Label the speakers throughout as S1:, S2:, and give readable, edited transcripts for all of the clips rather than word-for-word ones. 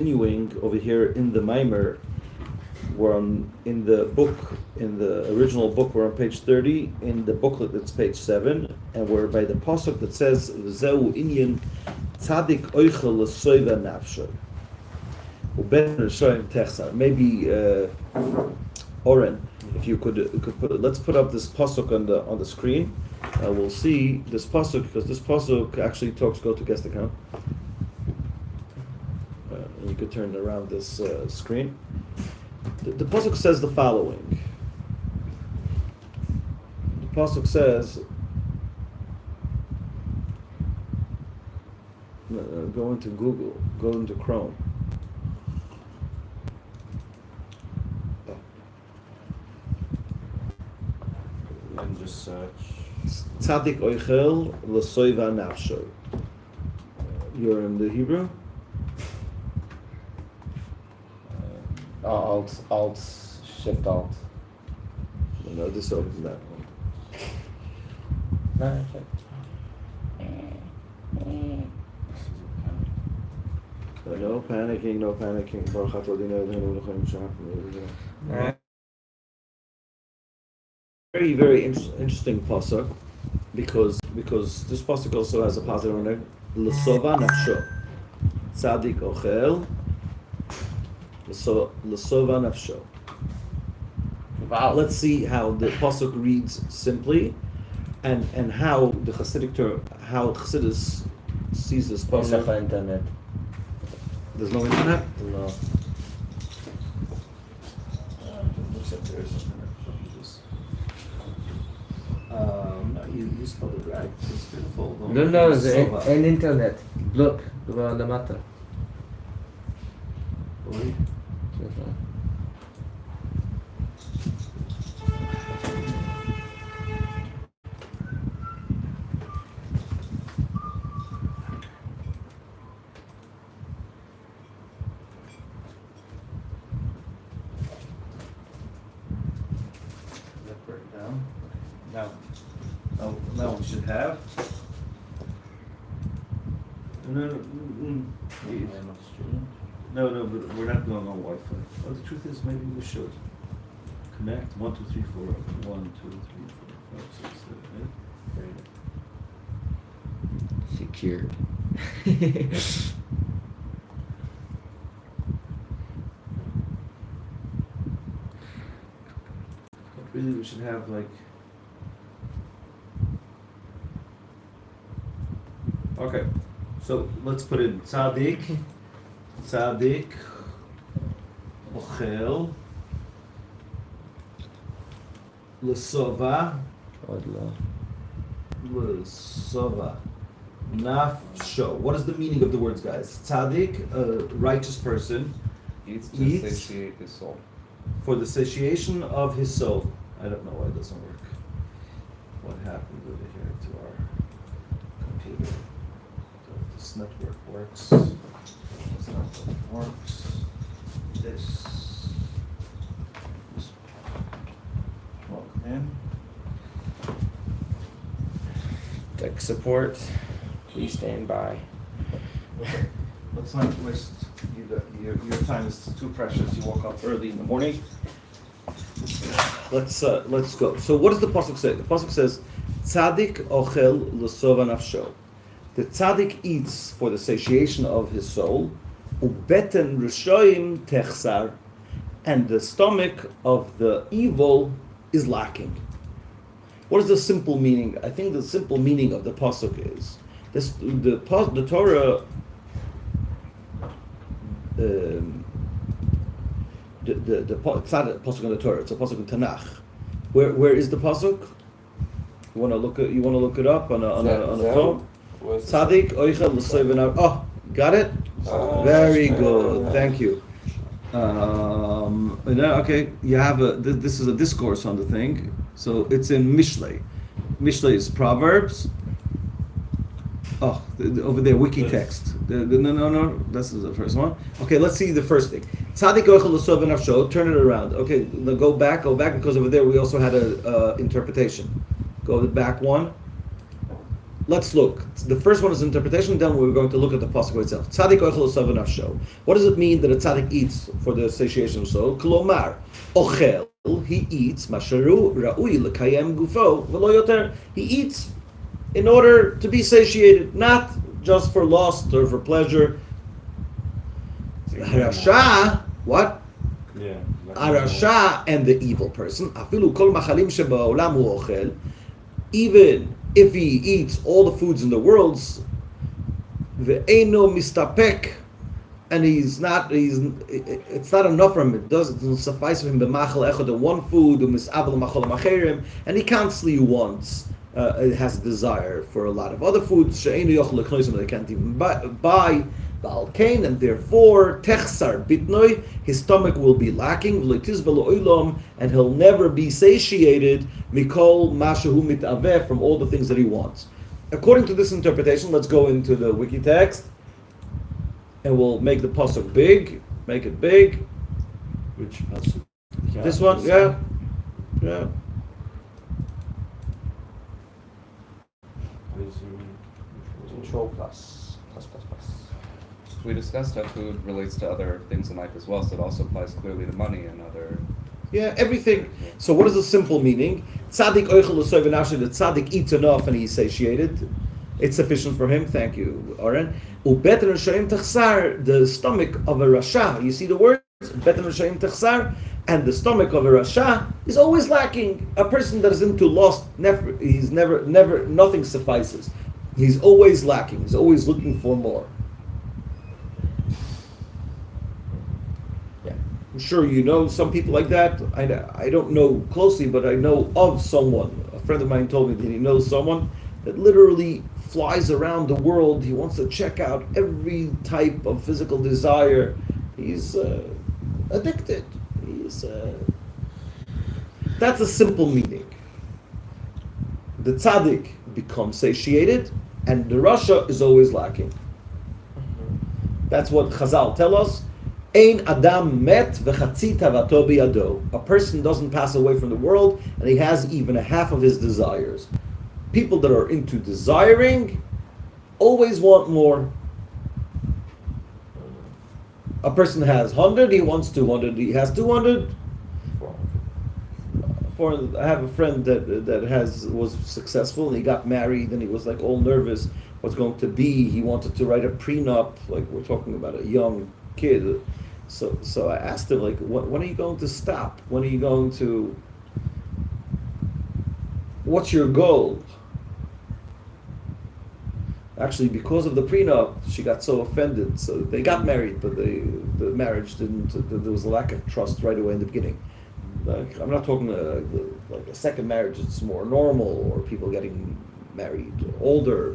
S1: continuing over here in the Maimer. We're in the book, in the original book, we're on page 30. In the booklet, it's page 7, and we're by the pasuk that says "V'zeu inyan tzadik oichel l'soiva nafsho uben rishoyim techsar." Maybe Oren, if you could put, let's put up this pasuk on the screen. We'll see this pasuk because this pasuk actually talks. Go to guest account. You could turn around this screen. The pasuk says the following. The pasuk says, go into Google, go into Chrome. And just search. Tzadik oichel l'soiva nafsho. You're in the Hebrew?
S2: Alt, Shift Alt.
S1: No, this opens that one. No panicking, no panicking. Very, very interesting pasuk because this pasuk also has a positive on it. L'sova nafsho, tzadik ochel. L'sova nafsho.
S2: Wow.
S1: Let's see how the pasuk reads simply, and how the Hasidic Torah, how Chassidus sees this pasuk.
S2: Internet.
S1: There's no internet.
S2: No.
S1: Looks like there is internet. No, you spelled it right. It's beautiful.
S2: No, an internet. Look, on the matter.
S1: Really? Now we should have. No, but we're not going on Wi-Fi. Well, the truth is, maybe we should connect 1, 2, 3, 4. 1, 2, 3, 4, 5, 6, 7, 8.
S2: Secured.
S1: Really, we should have like. Okay, so let's put in tzadik, ochel, l'sova, nafsho. What is the meaning of the words, guys? Tzadik, a righteous person,
S3: eats to satiate his soul.
S1: For the satiation of his soul. I don't know why it doesn't work. What happened over here to our computer? This network works. This network works. This plug in.
S2: Tech support. Please stand by.
S1: Let's not waste your time is too precious. You woke up early in the morning. Let's go. So what does the pasuk say? The pasuk says, "Tzadik ochel l'sova nafsho." The tzaddik eats for the satiation of his soul, ubeten rishoyim techsar, and the stomach of the evil is lacking. What is the simple meaning? I think the simple meaning of the pasuk is this: the Torah. The pasuk in the Torah. It's a pasuk in Tanakh. Where is the pasuk? You want to look it up on a phone. Tzadik oichel l'soiva. Oh, got it. Very good. Thank you. Okay, you have this is a discourse on the thing. So it's in Mishlei. Mishlei is Proverbs. Oh, over there, wiki text. No, this is the first one. Okay, let's see the first thing. Tzadik oichel l'sova nafsho. Turn it around. Okay, go back, because over there we also had a interpretation. Go to the back one. let's look. The first one is interpretation, then we're going to look at the pasuk itself. Tzadik ochel osav nafsho. What does it mean that a tzaddik eats for the satiation of soul? Klomar, ochel, he eats, masharu ra'ui lekayem gufo, v'lo yoter. He eats in order to be satiated, not just for lust or for pleasure. Harasha, what?
S3: Yeah.
S1: Harasha and the evil person, afilu kol machalim sheba'olam hu ochel, even if he eats all the foods in the world, ve'eno mistapek, and it's not enough for him. It doesn't suffice for him. B'machal echad in one food, u'mis'avel machal macherim, and he constantly wants, has a desire for a lot of other foods. She'enu yochel leknoisim, they can't even buy. Ba'alkein, and therefore techsar bitnoi, his stomach will be lacking, and he'll never be satiated mikol mashahu mitaveh, from all the things that he wants. According to this interpretation, let's go into the wiki text, and we'll make the pasuk big. Make it big.
S4: Which pasuk?
S1: This one, yeah.
S2: Control plus.
S3: We discussed how food relates to other things in life as well, so it also applies clearly to money and other.
S1: Yeah, everything. So what is the simple meaning? Tzaddik oichel l'soy v'nafshe, the tzaddik eats enough and he's satiated. It's sufficient for him. Thank you, Oren. Ubeter n'shoim techsar, the stomach of a rasha. You see the words? Ubeter n'shoim techsar, and the stomach of a rasha is always lacking. A person that is into lust, never, nothing suffices. He's always lacking. He's always looking for more. I'm sure you know some people like that. I don't know closely, but I know of someone. A friend of mine told me that he knows someone that literally flies around the world. He wants to check out every type of physical desire. He's addicted. That's a simple meaning. The tzaddik becomes satiated, and the rasha is always lacking. That's what Chazal tell us. Ein adam met v'chatzi tavato biyado. A person doesn't pass away from the world, and he has even a half of his desires. People that are into desiring always want more. A person has 100, he wants 200. He has 200. I have a friend that was successful, and he got married, and he was like all nervous what's going to be. He wanted to write a prenup, like we're talking about a young kid. So I asked him, like, when are you going to stop? When are you going to? What's your goal? Actually, because of the prenup, she got so offended. So they got married, but the marriage didn't. There was a lack of trust right away in the beginning. Like, I'm not talking like a second marriage. It's more normal, or people getting married older.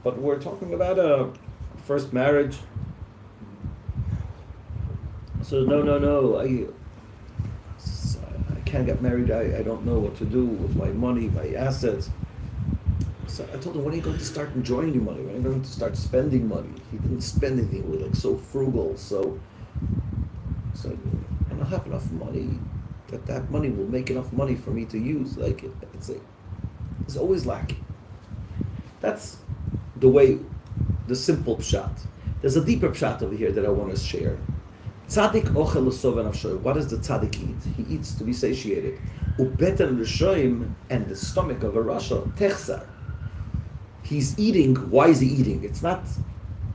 S1: But we're talking about a first marriage. So no, I can't get married. I don't know what to do with my money, my assets. So I told him, when are you going to start enjoying your money? When are you going to start spending money? He didn't spend anything. We're like so frugal. So and I'll have enough money that money will make enough money for me to use. Like it's always lacking. That's the simple pshat. There's a deeper pshat over here that I want to share. Tzaddik ochel l'sov nafsho. What does the tzaddik eat? He eats to be satiated. Ubeten l'shoim, and the stomach of a rasha techsar. He's eating. Why is he eating? It's not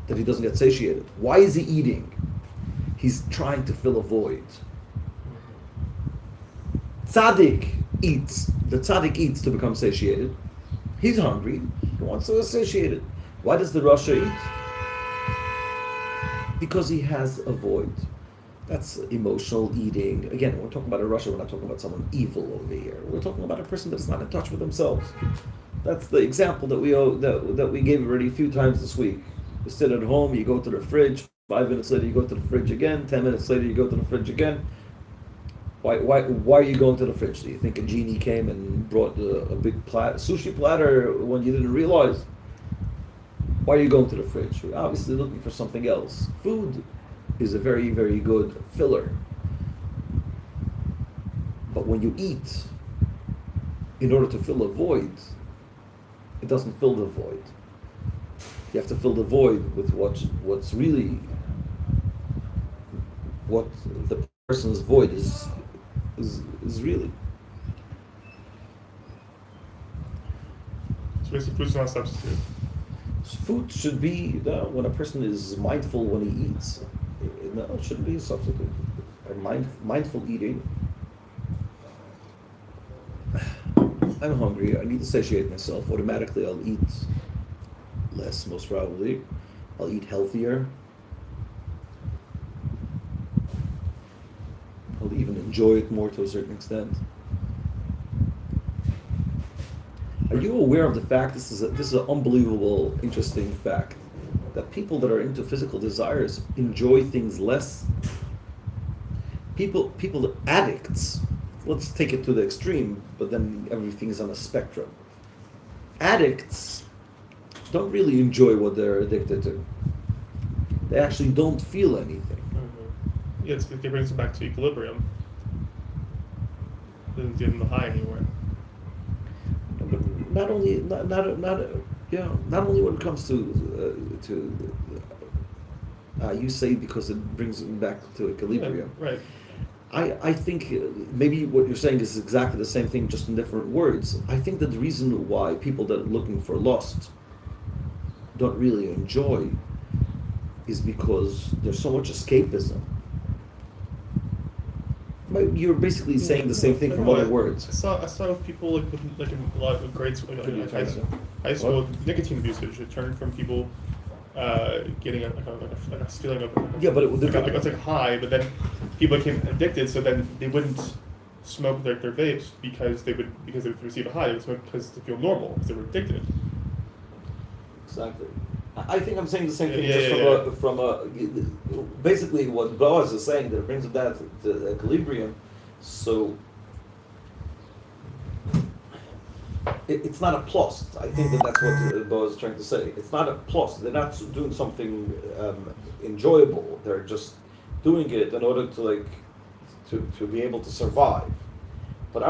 S1: that he doesn't get satiated. Why is he eating? He's trying to fill a void. Tzaddik eats. The tzaddik eats to become satiated. He's hungry. He wants to be satiated. Why does the rasha eat? Because he has a void. That's emotional eating. Again, we're talking about a rasha. We're not talking about someone evil over here. We're talking about a person that's not in touch with themselves. That's the example that we gave already a few times this week. You sit at home, you go to the fridge. 5 minutes later, you go to the fridge again. 10 minutes later, you go to the fridge again. Why are you going to the fridge? Do you think a genie came and brought a big sushi platter when you didn't realize? Why are you going to the fridge? You're obviously looking for something else. Food is a very, very good filler. But when you eat, in order to fill a void, it doesn't fill the void. You have to fill the void with what's really what the person's void is really.
S5: So basically, food's not a substitute.
S1: Food should be when a person is mindful when he eats. No, it shouldn't be a substitute. Mindful eating. I'm hungry. I need to satiate myself. Automatically, I'll eat less, most probably. I'll eat healthier. I'll even enjoy it more to a certain extent. Are you aware of the fact, this is an unbelievable, interesting fact, that people that are into physical desires enjoy things less? People, addicts, let's take it to the extreme, but then everything is on a spectrum. Addicts don't really enjoy what they're addicted to. They actually don't feel anything.
S5: Mm-hmm. Yeah, it brings them back to equilibrium. Doesn't give them the high anymore.
S1: Not only when it comes to you say because it brings them back to equilibrium.
S5: Yeah, right.
S1: I think maybe what you're saying is exactly the same thing, just in different words. I think that the reason why people that are looking for lust don't really enjoy is because there's so much escapism. You're basically saying the same thing from other words.
S5: I saw with people in a lot of grade school, high school nicotine usage. It turned from people getting a feeling of it's like high, but then people became addicted. So then they wouldn't smoke their vapes because they would receive a high. They would smoke because they feel normal because they were addicted.
S1: Exactly. I think I'm saying the same thing from basically what Boaz is saying, that it brings it down to equilibrium. So it's not a plus. I think that's what Boaz is trying to say. It's not a plus. They're not doing something enjoyable. They're just doing it in order to to be able to survive. But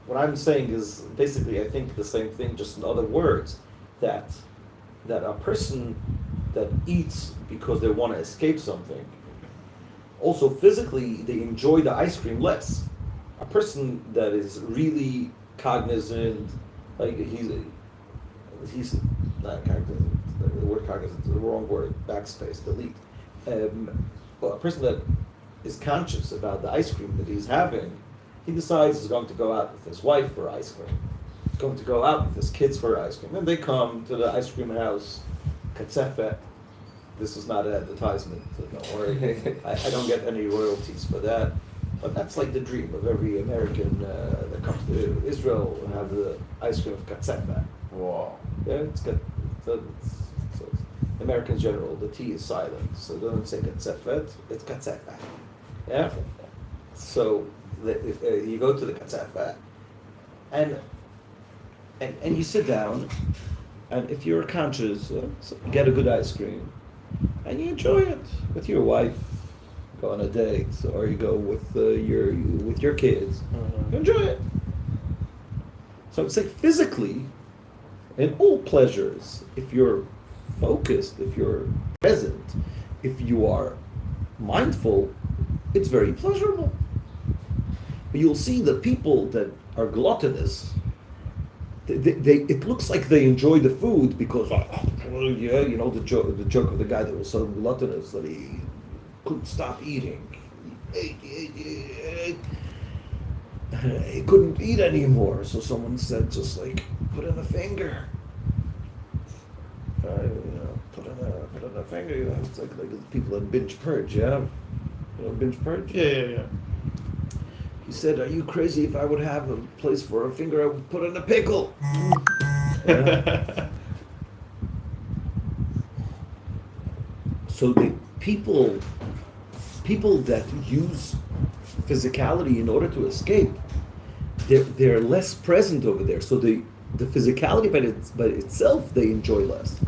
S1: what I'm saying is basically, I think the same thing, just in other words, that a person that eats because they want to escape something, also physically they enjoy the ice cream less. A person that is really cognizant, like he's not cognizant, the word cognizant is the wrong word, backspace, delete. But a person that is conscious about the ice cream that he's having, he decides he's going to go out with his wife for ice cream. He's going to go out with his kids for ice cream. And they come to the ice cream house, Katzefet. This is not an advertisement, so don't worry. I don't get any royalties for that. But that's like the dream of every American that comes to Israel and have the ice cream of Katzefet.
S3: Wow.
S1: Yeah, it's got American general, the T is silent, so they don't say Katzefet, it's Katzefet. Yeah? So you go to the Katzefet, and you sit down, and if you're conscious, get a good ice cream, and you enjoy it with your wife. Go on a date, or you go with your kids.
S5: Mm-hmm.
S1: You enjoy it. So it's like physically, in all pleasures, if you're focused, if you're present, if you are mindful, it's very pleasurable. But you'll see that people that are gluttonous, they it looks like they enjoy the food because, the joke of the guy that was so gluttonous that he couldn't stop eating. He couldn't eat anymore, so someone said, just like, put in a finger. Put in a finger. It's like people that binge purge, yeah? Binge purge?
S5: Yeah.
S1: He said, are you crazy? If I would have a place for a finger, I would put in a pickle. Yeah. So the people that use physicality in order to escape, they're less present over there. So the physicality by itself, they enjoy less.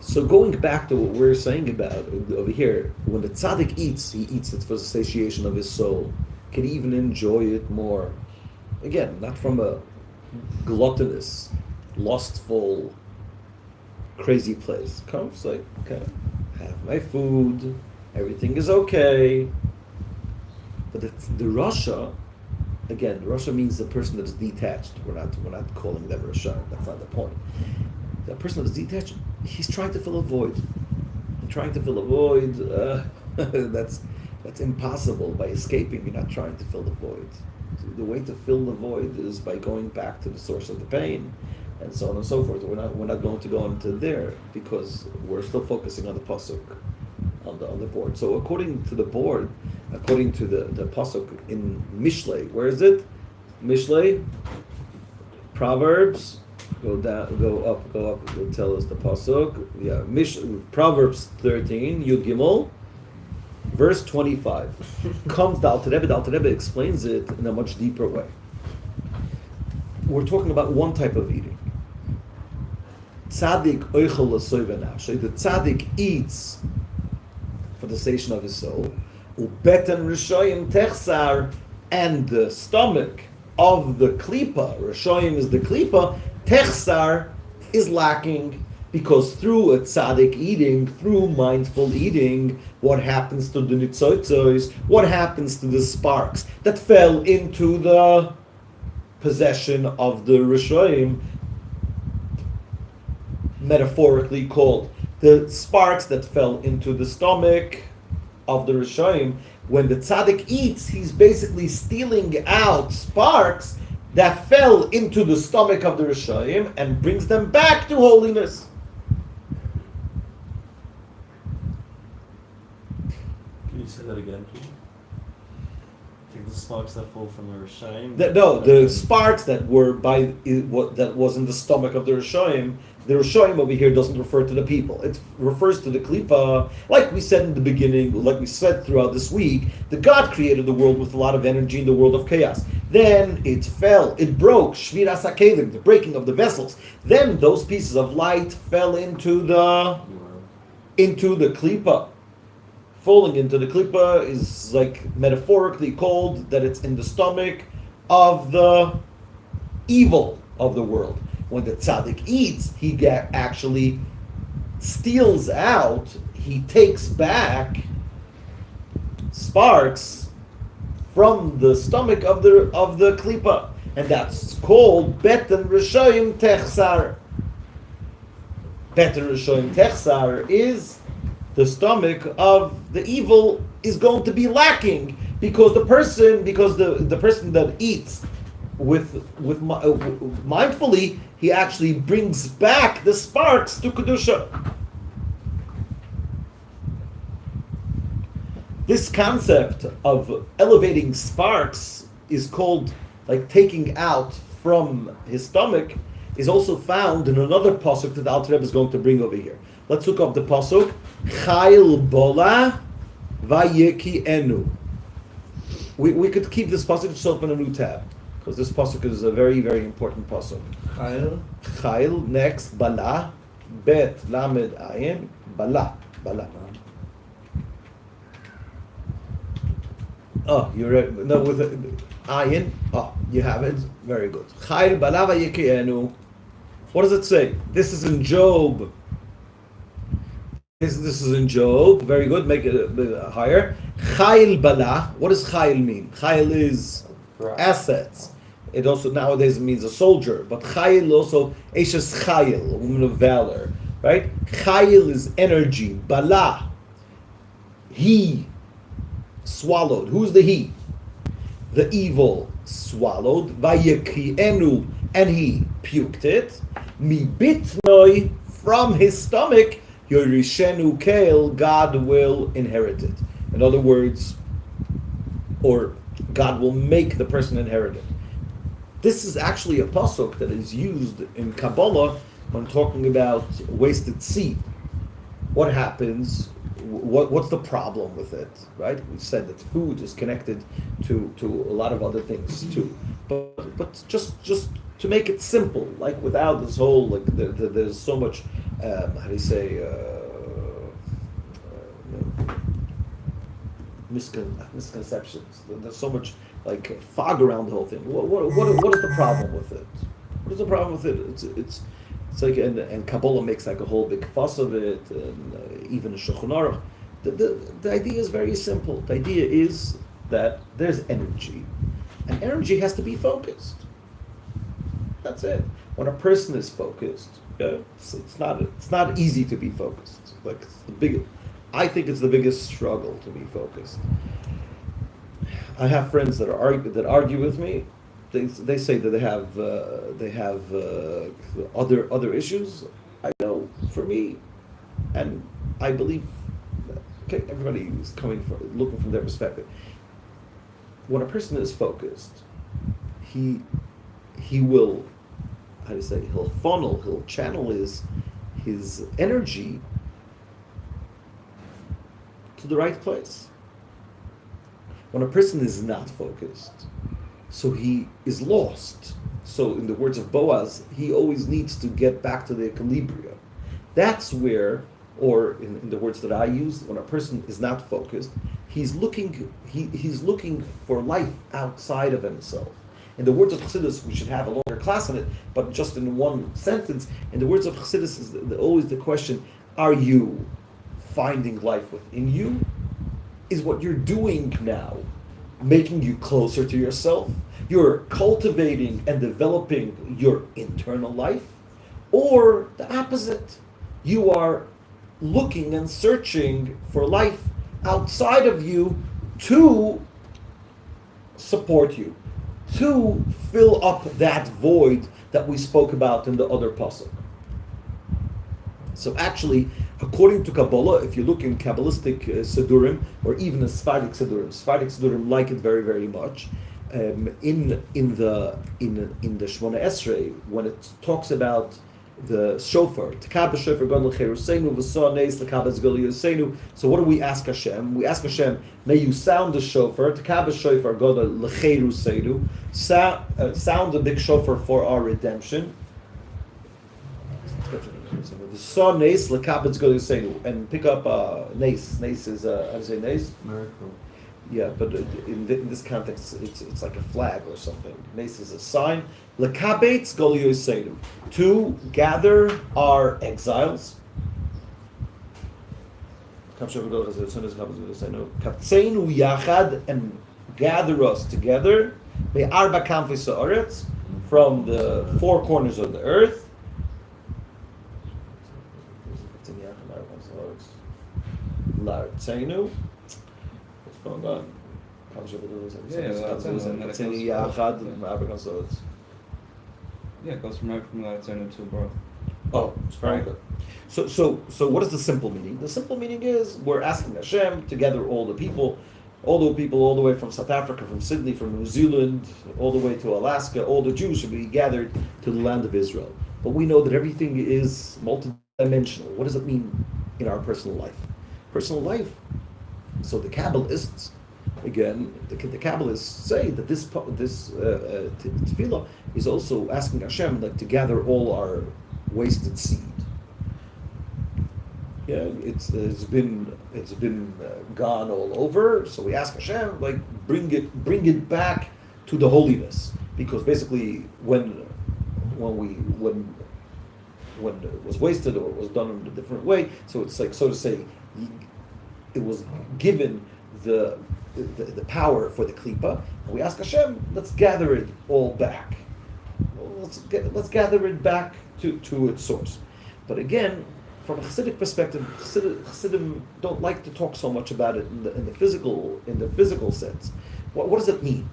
S1: So going back to what we're saying about over here, when the tzaddik eats, he eats it for the satiation of his soul. can even enjoy it more. Again, not from a gluttonous, lustful, crazy place. Comes like, okay, have my food, everything is okay. But the Rasha, again, Rasha means the person that is detached. We're not calling them Rasha. That's not the point. The person that is detached, he's trying to fill a void. Trying to fill a void, that's impossible. By escaping, you're not trying to fill the void. The way to fill the void is by going back to the source of the pain, and so on and so forth. We're not going to go into there because we're still focusing on the pasuk, on the board. So according to the board, according to the pasuk in Mishlei, where is it? Mishlei, Proverbs. Go down, go up. It'll tell us the pasuk. Yeah, Proverbs 13, Yud Gimel, verse 25. Comes the Alter Rebbe. The Alter Rebbe explains it in a much deeper way. We're talking about one type of eating. Tzaddik oichel l'soy v'nafshay. The tzaddik eats for the station of his soul. Ubeten rishoyim techsar, and the stomach of the klipa. Rishoyim is the klipa. Techsar is lacking because through a tzaddik eating, through mindful eating, what happens to the nitzotzos? What happens to the sparks that fell into the possession of the Rishoyim, metaphorically called? The sparks that fell into the stomach of the Rishoyim. When the tzaddik eats, he's basically stealing out sparks that fell into the stomach of the Rishoyim and brings them back to holiness.
S4: Can you say that again, please? Take the sparks that fall from the Rishoyim?
S1: The sparks that were that was in the stomach of the Rishoyim. The Rishoyim over here doesn't refer to the people. It refers to the Klipa. Like we said in the beginning, like we said throughout this week, that God created the world with a lot of energy in the world of chaos. Then it fell, it broke, Shviras HaKelim, the breaking of the vessels. Then those pieces of light fell into the Klipa. Falling into the Klipa is like metaphorically called that it's in the stomach of the evil of the world. When the tzaddik eats, he actually steals out, he takes back sparks from the stomach of the klipa, and that's called beten rishoyim techsar. Beten rishoyim techsar is the stomach of the evil is going to be lacking because the person that eats with mindfully, he actually brings back the sparks to kedusha. This concept of elevating sparks is called, like, taking out from his stomach, is also found in another pasuk that the Alter Rebbe is going to bring over here. Let's look up the pasuk. Chayil bola vayeki enu. We could keep this pasuk, just open a new tab, because this pasuk is a very, very important pasuk. Chayil, next, bala, bet, lamed, ayin, bala. Oh, you're right. No, with ayin. Oh, you have it. Very good. Chayil bala vayeki enu. What does it say? This is in Job. This is in Job. Very good. Make it a bit higher. Chayil bala. What does chayil mean? Chayil is assets. It also nowadays means a soldier. But chayil also eshes chayil, a woman of valor. Right? Chayil is energy. Bala. He swallowed. Who's the he? The evil swallowed. Vayekienu, and he puked it. Mi bitnoi, from his stomach. Yorishenu Kael, God will inherit it. In other words, or God will make the person inherit it. This is actually a pasuk that is used in Kabbalah when talking about wasted seed. What happens? What's the problem with it? Right? We said that food is connected to a lot of other things too. But just to make it simple, like without this whole, like there's so much. How do you say? misconceptions. There's so much like fog around the whole thing. What is the problem with it? What is the problem with it? It's like and Kabbalah makes like a whole big fuss of it, and even Shulchan Aruch. The idea is very simple. The idea is that there's energy, and energy has to be focused. That's it. When a person is focused, it's not easy to be focused. Like I think it's the biggest struggle to be focused. I have friends that argue with me. They say that they have other issues. I know for me, and I believe. Okay, everybody is looking from their perspective. When a person is focused, he will, how do you say, he'll channel his energy to the right place. When a person is not focused, so he is lost. So in the words of Boaz, he always needs to get back to the equilibrium. That's where, or in the words that I use, when a person is not focused, he's looking for life outside of himself. In the words of Chassidus, we should have a longer class on it, but just in one sentence, in the words of Chassidus is always the question, are you finding life within you? Is what you're doing now making you closer to yourself? You're cultivating and developing your internal life? Or the opposite? You are looking and searching for life outside of you to support you, to fill up that void that we spoke about in the other pasuk. So actually, according to Kabbalah, if you look in Kabbalistic Sidurim, or even in Sephardic Sidurim like it very, very much. In the Shmona Esrei, when it talks about the shofar, so what do we ask Hashem? We ask Hashem, may you sound the shofar, sound the big shofar for our redemption. And pick up nace. Nace is how do you say nace?
S4: Miracle.
S1: Yeah, but in this context, it's like a flag or something. Nace is a sign. Lekabetz gol yoseinu, to gather our exiles. Katzeinu yachad, and gather us together. Me'arba kamfei sa'aretz, from the four corners of the earth. Lartzeinu. What's going on?
S3: Yeah, it goes from right from Latzenu to Baruch.
S1: Oh, very good. So what is the simple meaning? The simple meaning is we're asking Hashem to gather all the people all the way from South Africa, from Sydney, from New Zealand, all the way to Alaska. All the Jews should be gathered to the land of Israel. But we know that everything is multidimensional. What does it mean in our personal life? Personal life. So the Kabbalists, again, the Kabbalists say that this tefillah is also asking Hashem like to gather all our wasted seed. Yeah, it's been gone all over. So we ask Hashem like bring it back to the holiness, because basically when it was wasted or was done in a different way, so it's like, so to say, it was given the power for the klipa, and we ask Hashem, let's gather it all back. Let's gather it back to its source. But again, from a Chassidic perspective, Chassidim don't like to talk so much about it in the physical sense. What does it mean?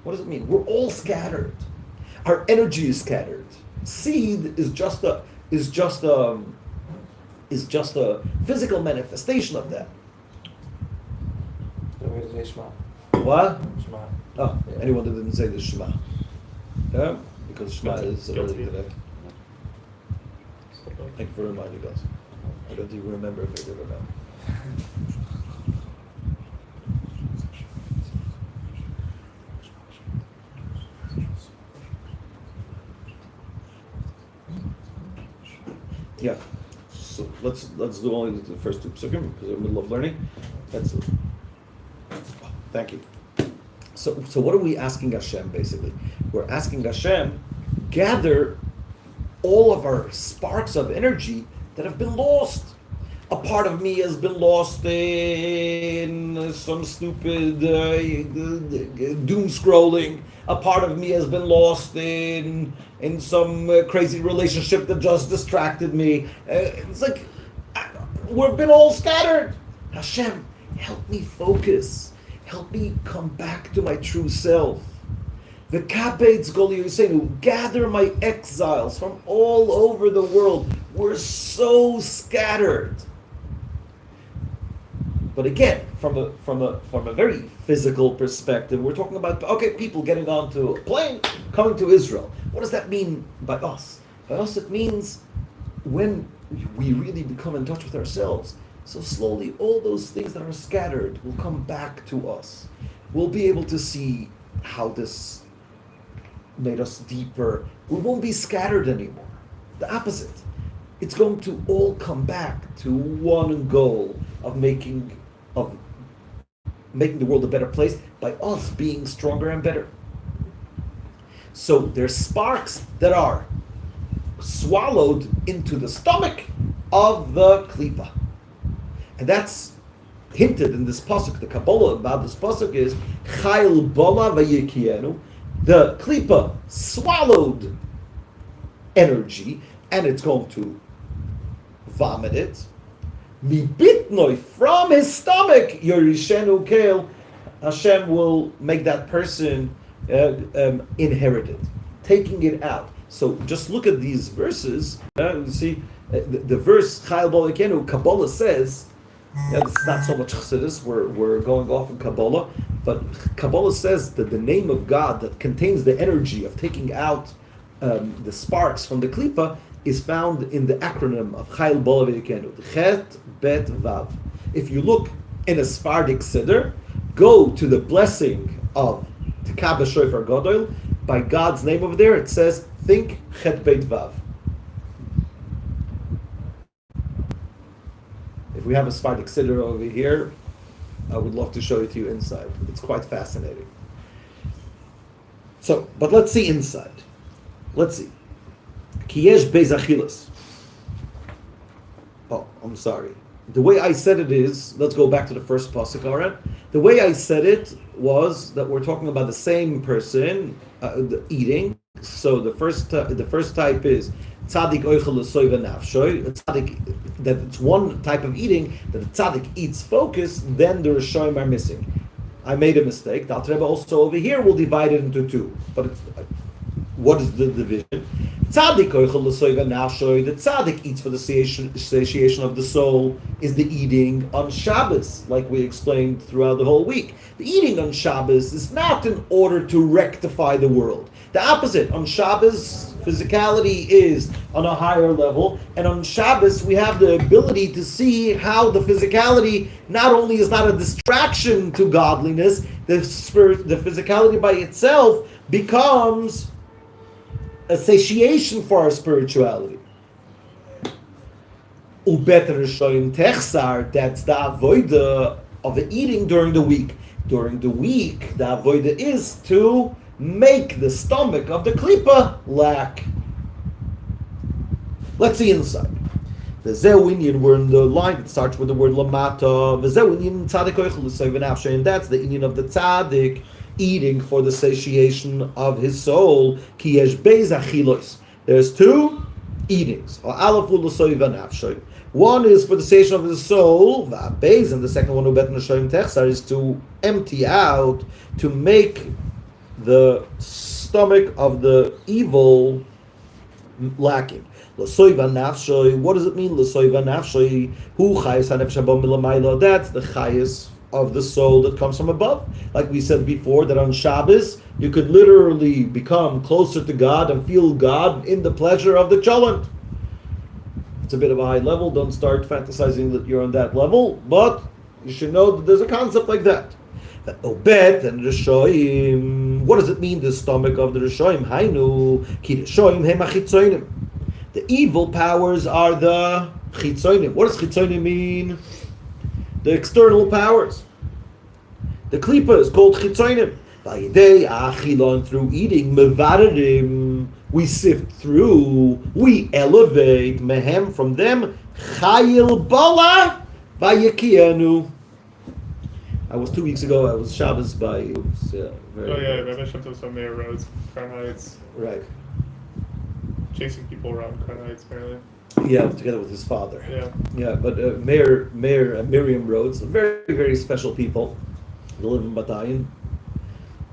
S1: What does it mean? We're all scattered. Our energy is scattered. Seed is just a physical manifestation of that. What?
S2: Shema.
S1: Oh, anyone that didn't say the Shema. Yeah? Because Shema is already today. Thank you for reminding us. I don't even remember if I did or not. Yeah. So let's do only the first two psukim because we're in the middle of learning. That's it. Thank you. So what are we asking Hashem, basically? We're asking Hashem, gather all of our sparks of energy that have been lost. A part of me has been lost in some stupid doom scrolling. A part of me has been lost in some crazy relationship that just distracted me. It's like we've been all scattered. Hashem, help me focus. Help me come back to my true self. The Kabetz Goli Yosenu, gather my exiles from all over the world. We're so scattered. But again, from a very physical perspective, we're talking about people getting onto a plane, coming to Israel. What does that mean by us? By us, it means when we really become in touch with ourselves. So slowly, all those things that are scattered will come back to us. We'll be able to see how this made us deeper. We won't be scattered anymore. The opposite. It's going to all come back to one goal of making the world a better place by us being stronger and better. So there's sparks that are swallowed into the stomach of the klipa. And that's hinted in this pasuk. The Kabbalah about this pasuk is Chayil Bola Vayikienu. The klipa swallowed energy, and it's going to vomit it. Mibitnoi, from his stomach, Yorishenu Kale, Hashem will make that person inherit it, taking it out. So just look at these verses. You see, the verse Chayil Bola Vayikienu, Kabbalah says. It's not so much Chassidus, we're going off in Kabbalah, but Kabbalah says that the name of God that contains the energy of taking out the sparks from the klipa is found in the acronym of Chayil Bola Vayikienu, Chet Bet Vav. If you look in a Sephardic Siddur, go to the blessing of Tekabeh Shofar Gadol, by God's name over there, it says, think Chet Bet Vav. If we have a Sephardic Siddur over here, I would love to show it to you inside. It's quite fascinating. So, but let's see inside. Let's see. Kiyesh Beis Achilas. Oh, I'm sorry. The way I said it is, let's go back to the first pasuk, alright? The way I said it was that we're talking about the same person eating. So the first type is tzaddik oichel l'soiva nafshoy. Tzaddik, that it's one type of eating that the tzaddik eats focus, then the rishonim are missing. I made a mistake. The Alter Rebbe also over here will divide it into two. But what is the division? Tzaddik oichel l'soiva nafshoy. The tzaddik eats for the satiation of the soul is the eating on Shabbos, like we explained throughout the whole week. The eating on Shabbos is not in order to rectify the world. The opposite. On Shabbos, physicality is on a higher level, and on Shabbos we have the ability to see how the physicality not only is not a distraction to godliness, the physicality by itself becomes a satiation for our spirituality. Ubeter shoyim techsar, that's the avoida of the eating during the week. During the week, the avoida is to make the stomach of the klipa lack. Let's see inside. V'zeu we're in the line that starts with the word lamata. V'zeu inyan tzaddik oichel l'soiva nafshay, and that's the inyan of the tzaddik eating for the satiation of his soul. Ki yesh beis achilos. There's two eatings. Aleph l'soiva nafshay. One is for the satiation of the soul, v'abeis, and the second one, ubet n'shoyim techsar, is to empty out, to make the stomach of the evil lacking. L'soiva nafshoy. What does it mean? L'soiva nafshoy. Hu chayes hanefesh haba milamayla. That's the chayes of the soul that comes from above. Like we said before, that on Shabbos you could literally become closer to God and feel God in the pleasure of the cholent. It's a bit of a high level. Don't start fantasizing that you're on that level, but you should know that there's a concept like that. Obet and Rishoim. What does it mean, the stomach of the Rishoim? Hainu ki Rishoim hem achitzonim. The evil powers are the chitzonim. What does chitzonim mean? The external powers. The klipa is called chitzonim. Vayidei achilon, through eating, mevarerim, we sift through, we elevate mehem, from them, chayil bala vayekianu. I was 2 weeks ago. I was Shabbos by.
S5: Rabbi Shem was on Mayor Roads, Crown Heights,
S1: Right.
S5: chasing people around Crown Heights, apparently.
S1: Yeah, together with his father.
S5: Yeah.
S1: Yeah, but Mayor Miriam Rhodes, very, very special people. They live in Batayin.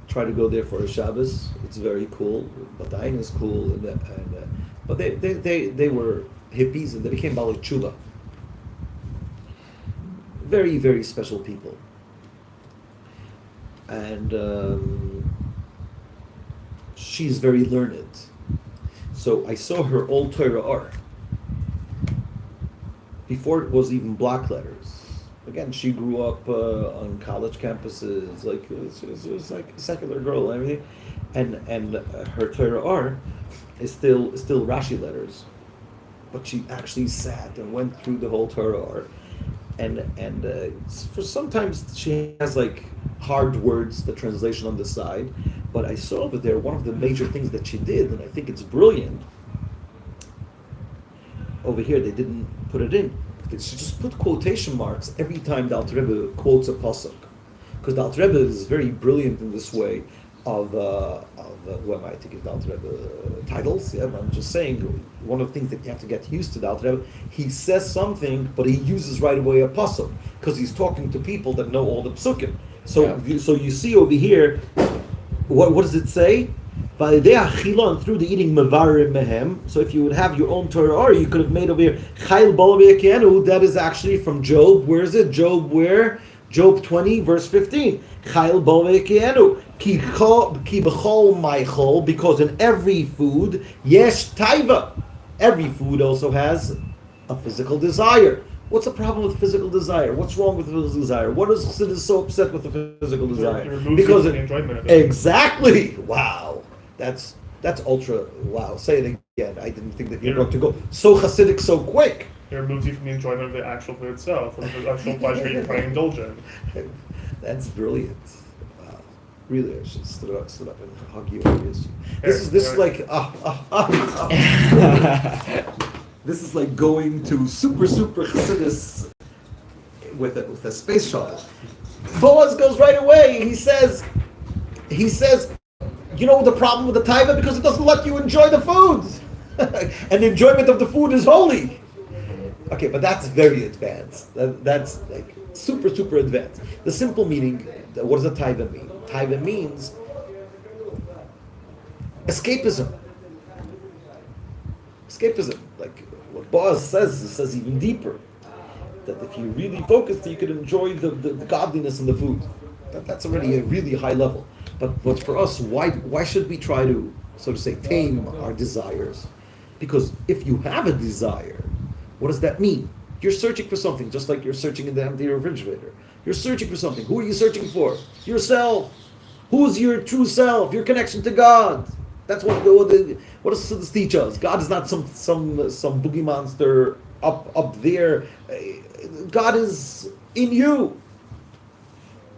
S1: Try to go there for a Shabbos. It's very cool. Batayin is cool, but they were hippies and they became Bali Tshuva. Very, very special people. And she's very learned. So I saw her old Torah Ohr. Before it was even block letters. Again, she grew up on college campuses, like it was like a secular girl and everything, and her Torah Ohr is still Rashi letters, but she actually sat and went through the whole Torah Ohr, and for sometimes she has like hard words, the translation on the side, but I saw over there one of the major things that she did, and I think it's brilliant. Over here, they didn't put it in. She just put quotation marks every time the Alter Rebbe quotes a pasuk, because the Alter Rebbe is very brilliant in this way of who am I to give the Alter Rebbe titles? Yeah, I'm just saying one of the things that you have to get used to the Alter Rebbe. He says something, but he uses right away a pasuk because he's talking to people that know all the psukim. So you see over here, what does it say? Through the eating mevarim mehem. So if you would have your own Torah Ohr, you could have made over here chayil bala vayekianu. That is actually from Job. Where is it? Job where? Job 20 verse 15. Chayil bala vayekianu. Ki b'chol ma'achol, because in every food yesh taiva. Every food also has a physical desire. What's the problem with physical desire? What's wrong with physical desire? What is Chassidus so upset with the physical desire?
S5: Because the enjoyment of it.
S1: Exactly. Wow. That's ultra. Wow. Say it again. I didn't think that you were going to go so Hasidic so quick.
S5: It removes you from the enjoyment of the actual food itself, from the actual pleasure you're trying to indulge in.
S1: That's brilliant. Wow. Really, I should stood up and hug you. This is like this is like going to super Chassidus with a space shuttle. Boaz goes right away. He says, you know the problem with the taiva? Because it doesn't let you enjoy the food. And the enjoyment of the food is holy. Okay, but that's very advanced. That's like super advanced. The simple meaning, what does a taiva mean? Taiva means escapism. Escapism. Like what Boaz says even deeper. That if you really focus, you can enjoy the godliness in the food. That's already a really high level. But for us, why should we try to, so to say, tame our desires? Because if you have a desire, what does that mean? You're searching for something, just like you're searching in the empty refrigerator. You're searching for something. Who are you searching for? Yourself. Who's your true self? Your connection to God. That's what does Chassidus teach us? God is not some boogie monster up there. God is in you.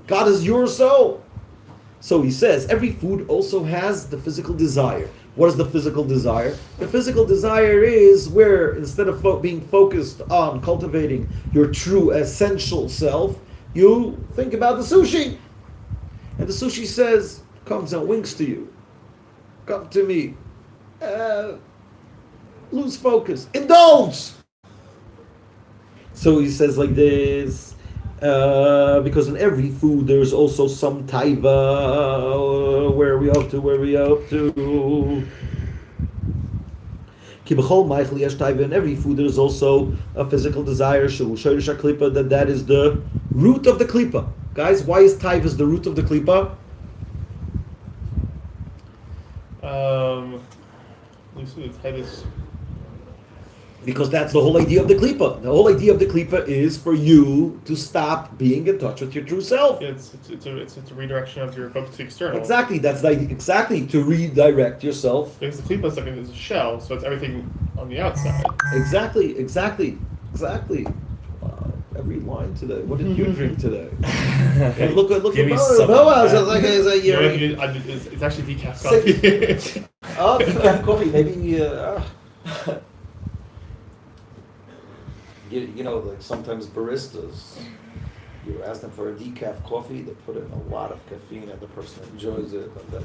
S1: God is your soul. So he says, every food also has the physical desire. What is the physical desire? The physical desire is where, instead of being focused on cultivating your true essential self, you think about the sushi. And the sushi says, comes and winks to you. Come to me. Lose focus. Indulge! So he says like this, because in every food there's also some taiva. Where are we up to? Ki b'chol ma'achol yesh taiva. In every food there's also a physical desire. Shehu shorish haklipa. That is the root of the klipa. Guys, why is taiva the root of the klipa? Because that's the whole idea of the klipa. The whole idea of the klipa is for you to stop being in touch with your true self.
S5: Yeah, it's a redirection of your focus to external.
S1: Exactly. That's like exactly to redirect yourself.
S5: Because the klipa is like it's a shell, so it's everything on the outside.
S1: Exactly. Wow. every line today. What did you drink today? And look
S4: Give
S1: at
S4: me
S1: Boaz.
S4: some.
S1: Boaz is like,
S5: It's actually decaf coffee.
S1: oh, decaf coffee. Maybe you know, like sometimes baristas, you ask them for a decaf coffee, they put in a lot of caffeine, and the person enjoys it, and then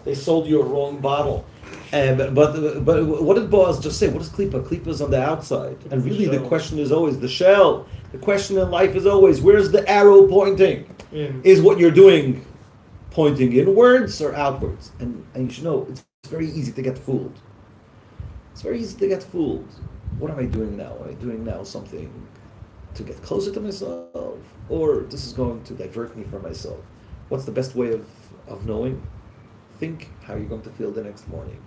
S1: they sold you a wrong bottle. But what did Boaz just say? What is klipa? Klipa is on the outside. And really the question is always the shell. The question in life is always, where's the arrow pointing? Is what you're doing pointing inwards or outwards? And you should know, it's very easy to get fooled. It's very easy to get fooled. What am I doing now? Am I doing now something to get closer to myself? Or this is going to divert me from myself? What's the best way of knowing? Think how you're going to feel the next morning.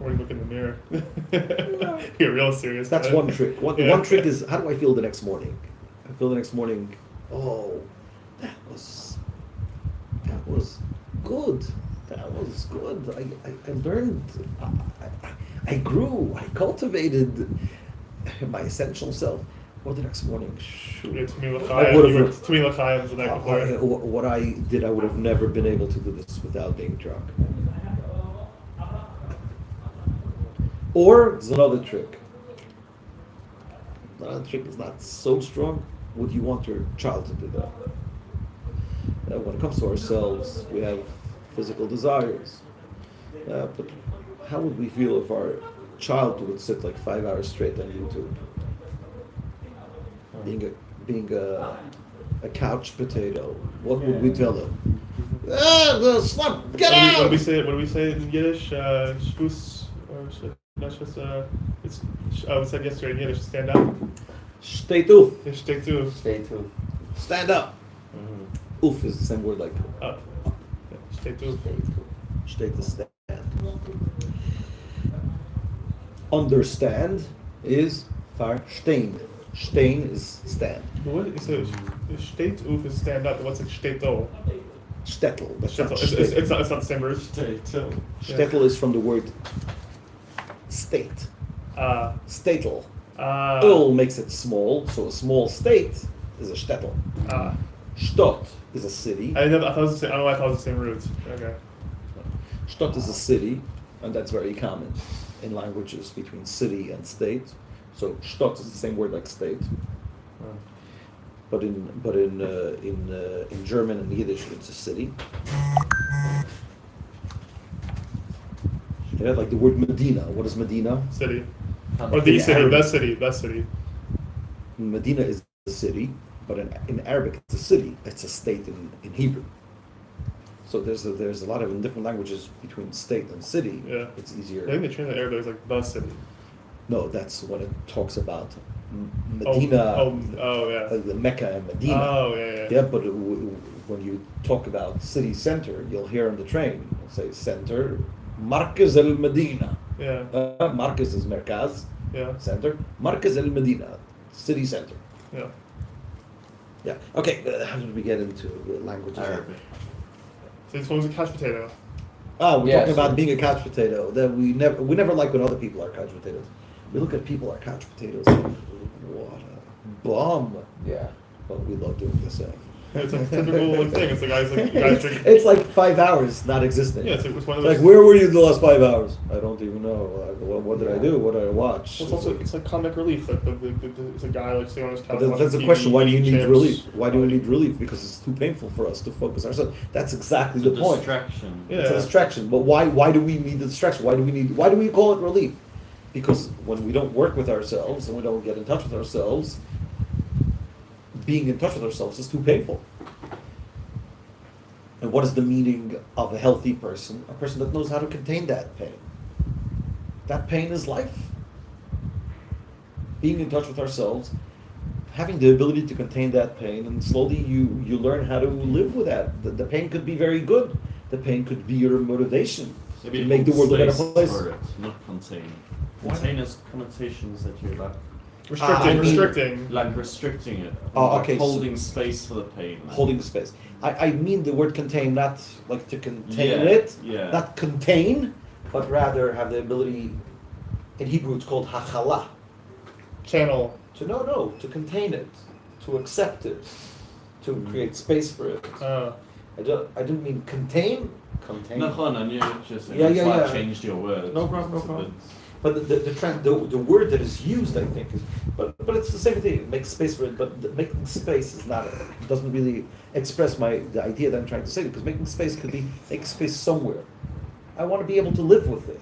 S5: Or you look in the mirror. You're real serious.
S1: That's one trick. One trick is, how do I feel the next morning? I feel the next morning, oh, that was good. That was good. I learned, I grew, I cultivated my essential self. Or the next morning, shoot.
S5: Yeah, Tumi
S1: What
S5: L'chaim the night before.
S1: what I did, I would have never been able to do this without being drunk. Or there's another trick. Another trick is not so strong. Would you want your child to do that? When it comes to ourselves, we have physical desires. But how would we feel if our child would sit like 5 hours straight on YouTube? Being a couch potato, what would we tell him? The slump, get out!
S5: What do we say in Yiddish? Shvus or not just it's we said yesterday in Yiddish. Stand up.
S1: Stay toof.
S5: Stay too.
S2: Stay tuned.
S1: Stand up.
S2: Mm-hmm.
S1: Oof is the same word like
S5: Up. Stay too.
S1: stay to stand. Understand is verstehen. Stehen is stand.
S5: But what is it? Steht uf is stand up. What's it? Steto.
S1: Stettel. That's not
S5: It's not the same root.
S1: Stettel is from the word state. Statel. Makes it small, so a small state is a shtetl. Stott is a city.
S5: I thought it was the same. I don't know why I thought it was the same root. Okay.
S1: Stott is a city, and that's very common in languages between city and state. So Stott is the same word like state. But in German and Yiddish it's a city. Yeah, like the word Medina. What is Medina?
S5: City. Or the city. The city.
S1: Medina is a city, but in Arabic it's a city. It's a state in Hebrew. So there's a lot of in different languages between state and city.
S5: Yeah.
S1: It's easier.
S5: I think they translate Arabic as like the city.
S1: No, that's when it talks about Medina.
S5: Oh yeah.
S1: Like the Mecca and Medina.
S5: Oh yeah.
S1: Yeah, but when you talk about city center, you'll hear on the train, it'll say center, Markaz el Medina.
S5: Yeah.
S1: Markaz is Merkaz.
S5: Yeah.
S1: Center. Markaz el Medina, city center.
S5: Yeah.
S1: Yeah. Okay. How did we get into languages?
S4: Arabic.
S5: So this one was a couch potato.
S1: We're
S2: Yes.
S1: talking about being a couch potato. That we never like when other people are couch potatoes. We look at people are couch potatoes. Like, what a bum!
S2: Yeah.
S1: But we love doing the same.
S5: It's a typical thing. It's the guys drink.
S1: It's like 5 hours not existing.
S5: Yeah, it's one of
S1: Like,
S5: those.
S1: where were you the last 5 hours? I don't even know. What did I do? What did I watch?
S5: Well, it's like comic relief. Like it's a guy like sitting on his couch.
S1: But that's the
S5: watching
S1: question.
S5: TV,
S1: Why do you need
S5: chips.
S1: relief? Why do we need relief? Because it's too painful for us to focus ourselves. That's exactly
S4: It's a
S1: the point.
S4: distraction.
S5: Yeah.
S1: It's a distraction. But why do we need the distraction? Why do we call it relief? Because when we don't work with ourselves and we don't get in touch with ourselves, being in touch with ourselves is too painful. And what is the meaning of a healthy person? A person that knows how to contain that pain. That pain is life. Being in touch with ourselves, having the ability to contain that pain, and slowly you learn how to live with that. The pain could be very good. The pain could be your motivation
S4: Maybe
S1: to make the world a better place.
S4: For it, not contain. Contain has connotations that you're like
S5: Restricting.
S4: like restricting it.
S1: Oh,
S4: like
S1: okay,
S4: holding space for the pain.
S1: Holding the space. I mean the word contain, not like to contain
S4: Yeah,
S1: it,
S4: yeah.
S1: not contain, but rather have the ability In Hebrew, it's called hachala.
S5: Channel.
S1: To contain it, to accept it, to create space for it. I didn't mean contain.
S4: נכון, אני just
S1: Yeah, yeah,
S4: that's why I
S1: yeah.
S4: changed your words.
S1: No problem, no
S4: It's a
S1: problem.
S4: bit-
S1: But the word that is used, I think, is but it's the same thing. It makes space for it, but making space is not. It doesn't really express the idea that I'm trying to say. Because making space could be making space somewhere. I want to be able to live with it.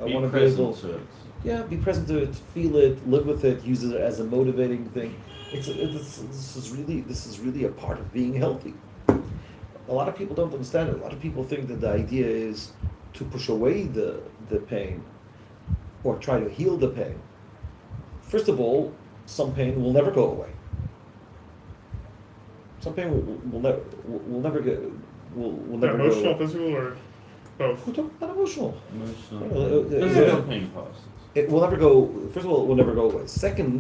S1: I
S4: Be
S1: want to be
S4: present
S1: able.
S4: to it.
S1: Yeah, be present to it, feel it, live with it, use it as a motivating thing. This is really a part of being healthy. A lot of people don't understand it. A lot of people think that the idea is to push away the pain or try to heal the pain. First of all, some pain will never go away. Some pain will never get will never go
S5: Emotional,
S1: away.
S5: physical, or both?
S1: We're talking about emotional.
S4: Emotional.
S1: Yeah.
S4: Physical pain passes.
S1: It will never go. First of all, it will never go away. Second,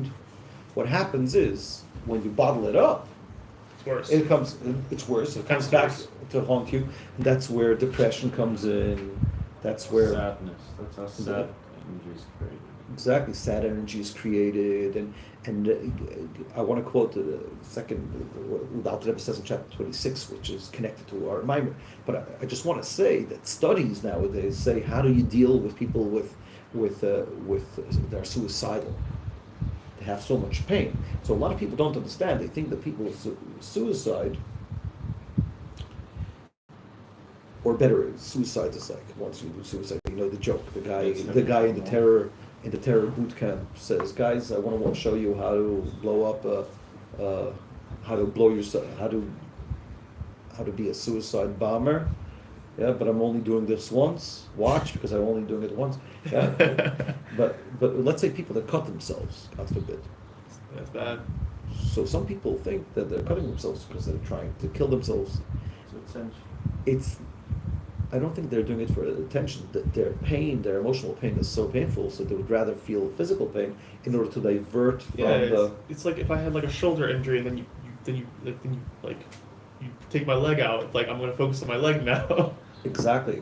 S1: what happens is when you bottle it up,
S5: It's worse.
S1: it's worse. It comes back to haunt you. That's where depression comes in. That's where
S4: Sadness. That's how sad energy is created.
S1: exactly sad energy is created. And I want to quote the second, what the Rebbe says in chapter 26, which is connected to our mimer. But I just want to say that studies nowadays say, how do you deal with people with they're suicidal? They have so much pain. So a lot of people don't understand. They think that people with suicide, or better, suicide is like once you do suicide, you know the joke. The guy in the terror boot camp says, "Guys, I want to show you how to blow up how to blow yourself, how to be a suicide bomber." Yeah, but I'm only doing this once. Watch, because I'm only doing it once. Yeah, but let's say people that cut themselves, God forbid.
S5: That's bad.
S1: So some people think that they're cutting themselves because they're trying to kill themselves.
S4: So essentially.
S1: I don't think they're doing it for attention. That their pain, their emotional pain, is so painful, so they would rather feel physical pain in order to divert from
S5: It's like if I had like a shoulder injury and then you take my leg out. It's like I'm going to focus on my leg now.
S1: Exactly.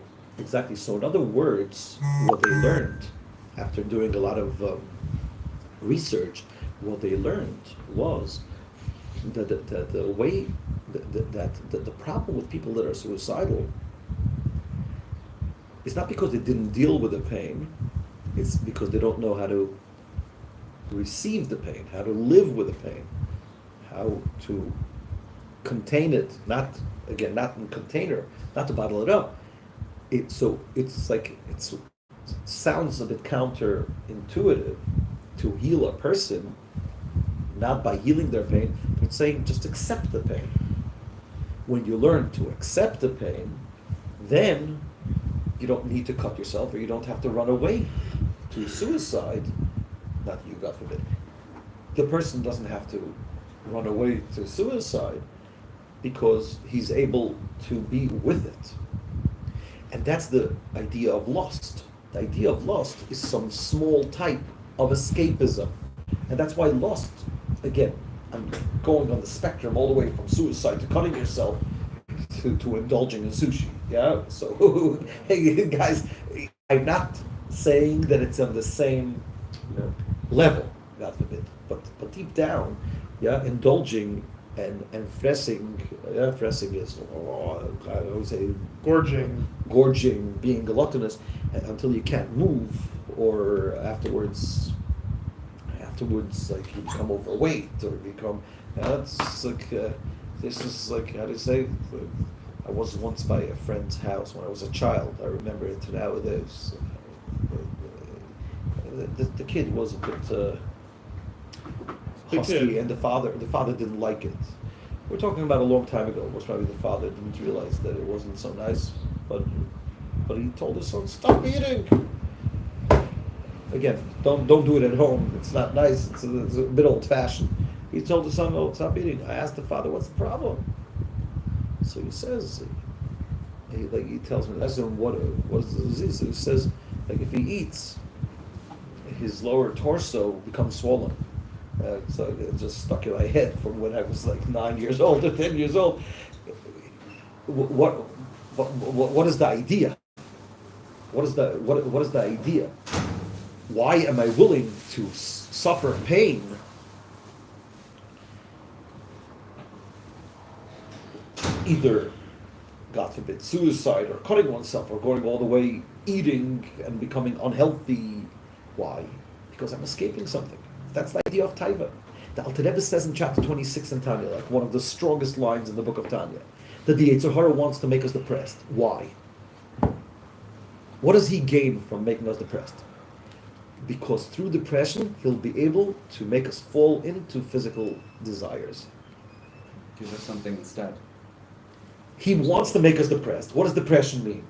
S1: So in other words, what they learned after doing a lot of research, what they learned was that the way that the problem with people that are suicidal is not because they didn't deal with the pain, it's because they don't know how to receive the pain, how to live with the pain, how to contain it, not in container, not to bottle it up. It sounds a bit counterintuitive to heal a person, not by healing their pain, but saying just accept the pain. When you learn to accept the pain, then you don't need to cut yourself, or you don't have to run away to suicide. Not you, God forbid. The person doesn't have to run away to suicide because he's able to be with it. And that's the idea of lust. The idea of lust is some small type of escapism. And that's why lust, again, I'm going on the spectrum all the way from suicide to cutting yourself to indulging in sushi. Yeah? So, hey, guys, I'm not saying that it's on the same level, God forbid. But deep down, indulging and fressing is, I always say, gorging, being gluttonous until you can't move, or afterwards, like you become overweight or become. It's like this is like, how do you say? I was once by a friend's house when I was a child. I remember it nowadays. The kid was a bit husky, and the father didn't like it. We're talking about a long time ago. Most probably the father didn't realize that it wasn't so nice, but he told his son, "Stop eating." Again, don't do it at home. It's not nice. It's a bit old-fashioned. He told his son, "Oh, stop eating." I asked the father, "What's the problem?" So he says, he tells me, "That's what is the disease?" So he says, like if he eats, his lower torso becomes swollen. So it just stuck in my head from when I was like 9 years old or 10 years old. What is the idea? What is the idea? Why am I willing to suffer pain either, God forbid, suicide or cutting oneself or going all the way eating and becoming unhealthy? Why? Because I'm escaping something. That's the idea of taiva. The Alter Rebbe says in chapter 26 in Tanya, like one of the strongest lines in the book of Tanya, that the Yetzer Hara wants to make us depressed. Why? What does he gain from making us depressed? Because through depression, he'll be able to make us fall into physical desires.
S3: Give us something instead.
S1: He wants to make us depressed. What does depression mean?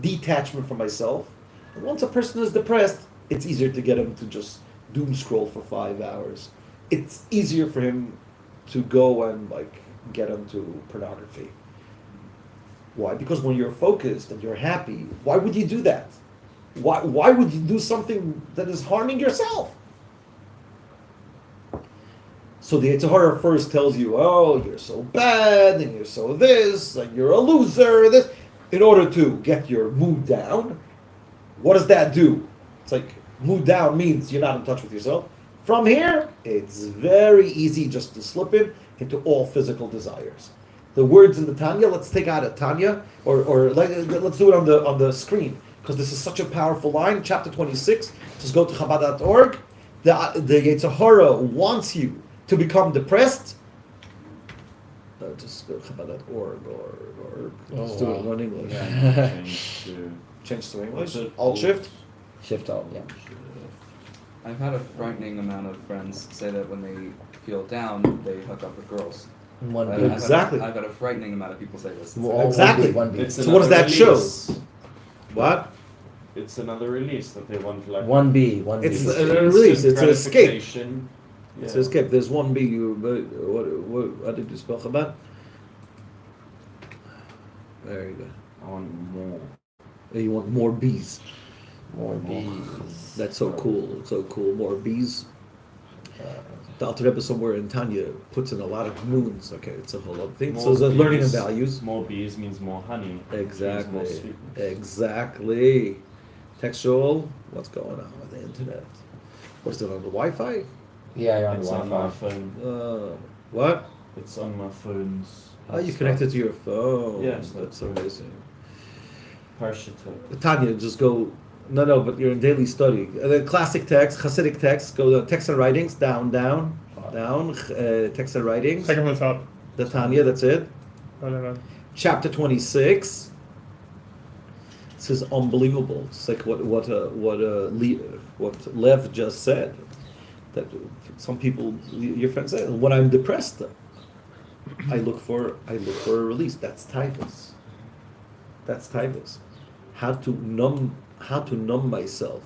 S1: Detachment from myself. And once a person is depressed, it's easier to get him to just doom scroll for 5 hours. It's easier for him to go and get into pornography. Why? Because when you're focused and you're happy, why would you do that? Why would you do something that is harming yourself? So the Yetzer Hara first tells you, oh, you're so bad, and you're so this, and you're a loser, this, in order to get your mood down. What does that do? It's like, mood down means you're not in touch with yourself. From here, it's very easy just to slip into all physical desires. The words in the Tanya, let's take out a Tanya, or let's do it on the screen, because this is such a powerful line. Chapter 26, just go to Chabad.org. The Yetzer Hara wants you to become depressed. Just go to Chabad.org or let's do it in English.
S2: Yeah.
S1: Change to English. Alt Shift.
S2: Shift Alt, yeah.
S3: I've had a frightening amount of friends say that when they feel down, they hook up with girls.
S2: One
S3: I've
S2: B.
S3: had-
S1: Exactly.
S3: I've had a frightening amount of people say this.
S2: Well,
S1: Exactly.
S2: One B.
S4: It's
S1: So what does that
S4: another
S1: show?
S4: release.
S1: What?
S4: It's another release that they want, like.
S2: One B. One B.
S1: It's
S4: instant
S1: a release, it's an escape.
S4: gratification.
S1: It's
S4: Yeah.
S1: escape. There's one B. What did you spell Chabad? Very good.
S4: I want more.
S1: You want more bees.
S2: More B's.
S1: That's so cool. So cool. More bees. The Alter Rebbe somewhere in Tanya puts in a lot of moons. Okay, it's a whole other thing.
S4: More
S1: So the learning and
S4: bees.
S1: values.
S4: More bees means more honey. Means more
S1: Exactly.
S4: sweetness.
S1: Exactly. Textual. What's going on with the internet? What's it on the Wi-Fi?
S2: Yeah, you're on
S4: It's
S2: the
S4: on my
S2: Wi-Fi.
S4: phone.
S1: What?
S4: It's on my phone's.
S1: Oh, you connected to your phone.
S4: Yes,
S1: that's
S4: that's right.
S1: amazing.
S4: Parshat.
S1: Tanya, just go. No, but you're in daily study. The classic text, Hasidic text, go to text and writings, down. Text and writings.
S5: Second from the top.
S1: The Tanya, that's it.
S5: No.
S1: Chapter 26. This is unbelievable. It's like what Lev just said. That some people, your friend said, when I'm depressed, I look for a release. That's taivas. How to numb myself.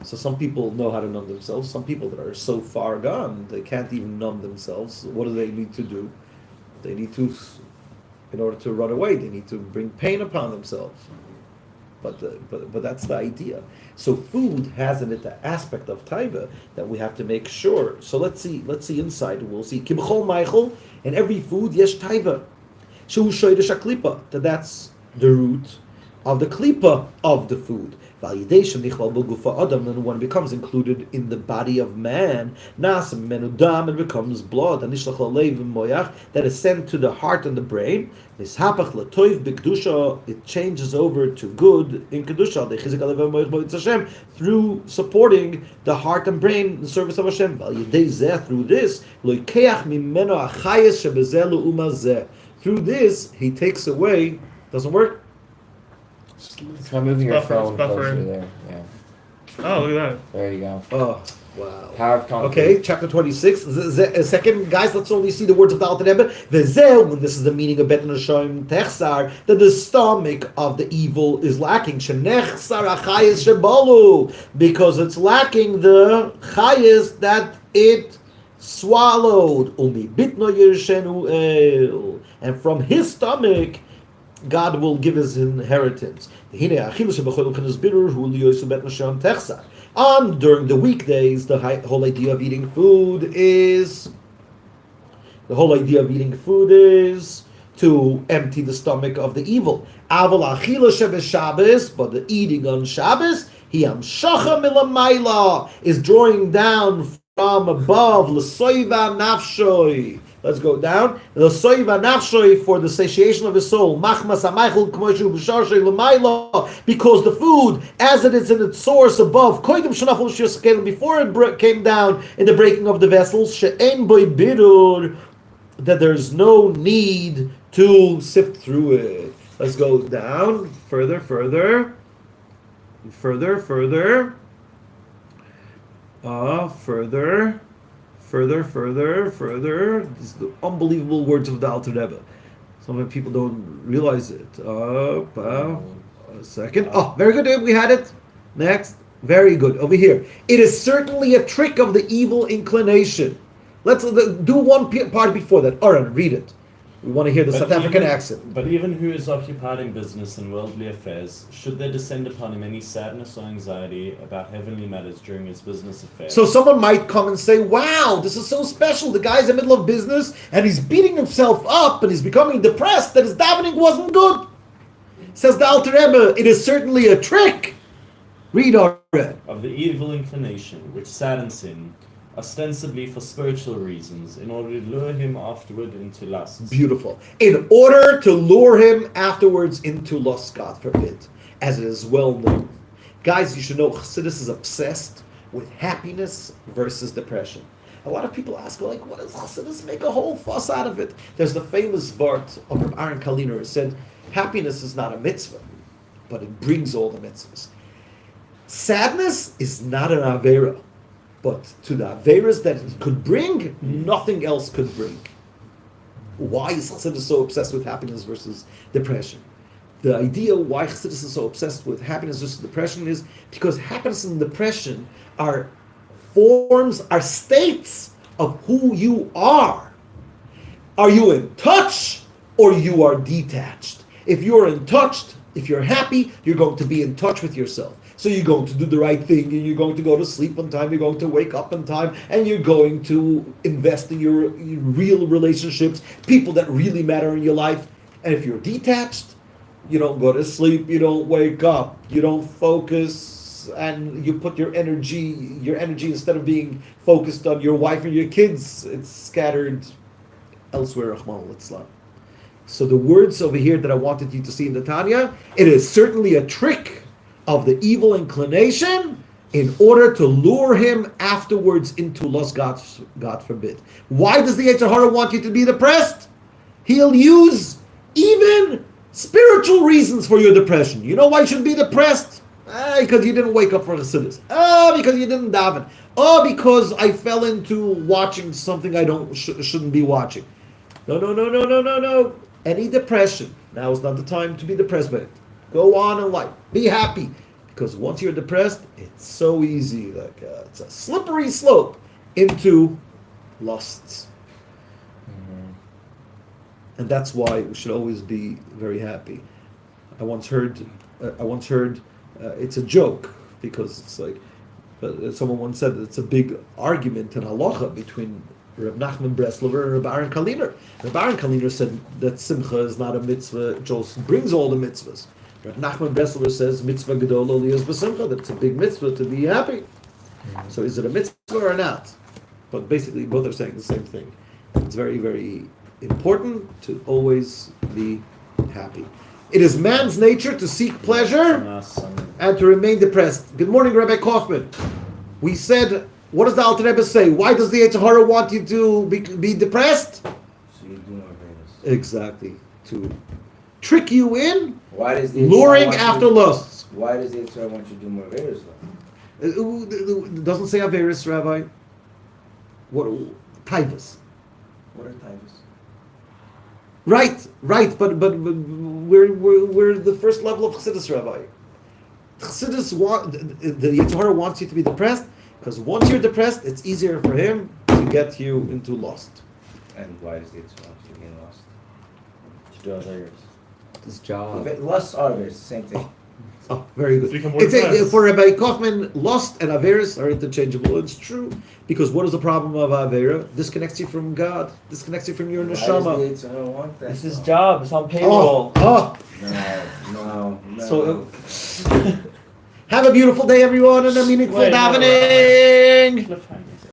S1: So some people know how to numb themselves. Some people that are so far gone, they can't even numb themselves. What do they need to do? They need to, in order to run away, they need to bring pain upon themselves. But that's the idea. So food has in it the aspect of taiva that we have to make sure. So let's see inside. We'll see kimchol meichel, in every food yesh taiva. Shehu shoydesh haklipa, that's the root of the klipa of the food. Validation nichal b'gufa adam, and when it becomes included in the body of man, nasam menudam, it becomes blood. And nishlach lalev moyach, that is sent to the heart and the brain. Nishapach latoiv b'kedusha, it changes over to good in kedusha. Dechizik alev moyach b'itz Hashem, through supporting the heart and brain in the service of Hashem. Validei zeh, through this loikeach mimeno achayes shebezeh lu'umazeh. Through this, he takes away. Doesn't work.
S2: Try moving your
S5: It's buffering,
S2: phone
S5: it's
S2: closer
S5: buffering.
S2: there. Yeah.
S5: Oh, look at
S2: There you go.
S1: Oh, wow.
S2: Power of concrete.
S1: Okay, chapter 26. Second, guys, let's only see the words of the Alter Rebbe. V'zeh, when this is the meaning of Bet Nashim Techsar, that the stomach of the evil is lacking. Shenechsar achayis shebalu, because it's lacking the chayis that it swallowed. Umi bitno yirshenu el, and from his stomach God will give his inheritance. And during the weekdays, the whole idea of eating food is to empty the stomach of the evil. But the eating on Shabbos, He amshacha milamayla is drawing down from above. L'soiva nafshoi. Let's go down. L'soiva nafshoi for the satiation of his soul. Machmas amaychel k'moshu b'sharshei l'mayla, because the food, as it is in its source above, koidim shenafel shir skelim, before it came down in the breaking of the vessels, she'en boi birur, that there's no need to sift through it. Let's go down further. Further. These are the unbelievable words of the Alter Rebbe. Some people don't realize it. A second. Oh, very good. We had it. Next. Very good. Over here. It is certainly a trick of the evil inclination. Let's do one part before that. Aaron, read it. We want to hear the South African accent.
S4: But even who is occupied in business and worldly affairs, should there descend upon him any sadness or anxiety about heavenly matters during his business affairs?
S1: So someone might come and say, wow, this is so special. The guy's in the middle of business and he's beating himself up and he's becoming depressed that his davening wasn't good. Says the Alter Rebbe, it is certainly a trick. Read our
S4: of the evil inclination, which saddens him, ostensibly for spiritual reasons, in order to lure him afterward into lust.
S1: Beautiful. In order to lure him afterwards into lust, God forbid, as it is well known. Guys, you should know Chassidus is obsessed with happiness versus depression. A lot of people ask, like, what does Chassidus make a whole fuss out of it? There's the famous Vart of Reb Aaron Kaliner. It said, happiness is not a mitzvah, but it brings all the mitzvahs. Sadness is not an avera. But to the Averas that it could bring, nothing else could bring. Why is Chassidus so obsessed with happiness versus depression? The idea why Chassidus is so obsessed with happiness versus depression is because happiness and depression are forms, are states of who you are. Are you in touch or you are detached? If you're in touch, if you're happy, you're going to be in touch with yourself. So you're going to do the right thing, and you're going to go to sleep on time, you're going to wake up on time, and you're going to invest in your real relationships, people that really matter in your life. And if you're detached, you don't go to sleep, you don't wake up, you don't focus, and you put your energy instead of being focused on your wife and your kids, it's scattered elsewhere. Rahman al-Islam. So the words over here that I wanted you to see in the Tanya, it is certainly a trick of the evil inclination in order to lure him afterwards into lust, God forbid. Why does the Yetzer Hara want you to be depressed? He'll use even spiritual reasons for your depression. You know why you should be depressed? Because you didn't wake up for Chassidus. Because you didn't daven. Because I fell into watching something I shouldn't be watching. No. Any depression, now is not the time to be depressed by it. Go on in life. Be happy. Because once you're depressed, it's so easy. It's a slippery slope into lusts. Mm-hmm. And that's why we should always be very happy. I once heard it's a joke, because it's like, someone once said that it's a big argument in halacha between Reb Nachman Breslover and Reb Aaron Kaliner. Reb Aaron Kaliner said that simcha is not a mitzvah, it just brings all the mitzvahs. Reb Nachman Breslover says mitzvah gedol aliyos b'simcha, that's a big mitzvah to be happy. Mm-hmm. So is it a mitzvah or not? But basically both are saying the same thing. It's very, very important to always be happy. It is man's nature to seek pleasure and to remain depressed. Good morning, Rabbi Kaufman. We said, what does the Alter Rebbe say? Why does the Yetzer Hara want you to be depressed?
S2: So you do more Averas.
S1: Exactly. To trick you in,
S2: why does the
S1: luring after lusts.
S2: Why does the Yetzer Hara want you to do more Averas though?
S1: It doesn't say Averis, Rabbi. What? Taivas.
S2: What are Taivas?
S1: Right, but we're the first level of Chassidus, Rabbi. Chassidus the Yetzer Hara wants you to be depressed, because once you're depressed, it's easier for him to get you into lust.
S2: And why does the Yetzer Hara want you to be in lust?
S4: To do others.
S2: His job. Lust are Averas, same thing.
S1: Oh, very good.
S5: It's
S1: for Rabbi Kaufman, lust and Averis are interchangeable. It's true. Because what is the problem of Avera? Disconnects you from God. Disconnects you from your neshama.
S2: Why does the Yetzer Hara want that?
S6: It's his job. It's on payroll.
S2: No.
S1: So Have a beautiful day, everyone, and a meaningful
S4: Wait, no,
S1: davening.
S4: Cliffhanger.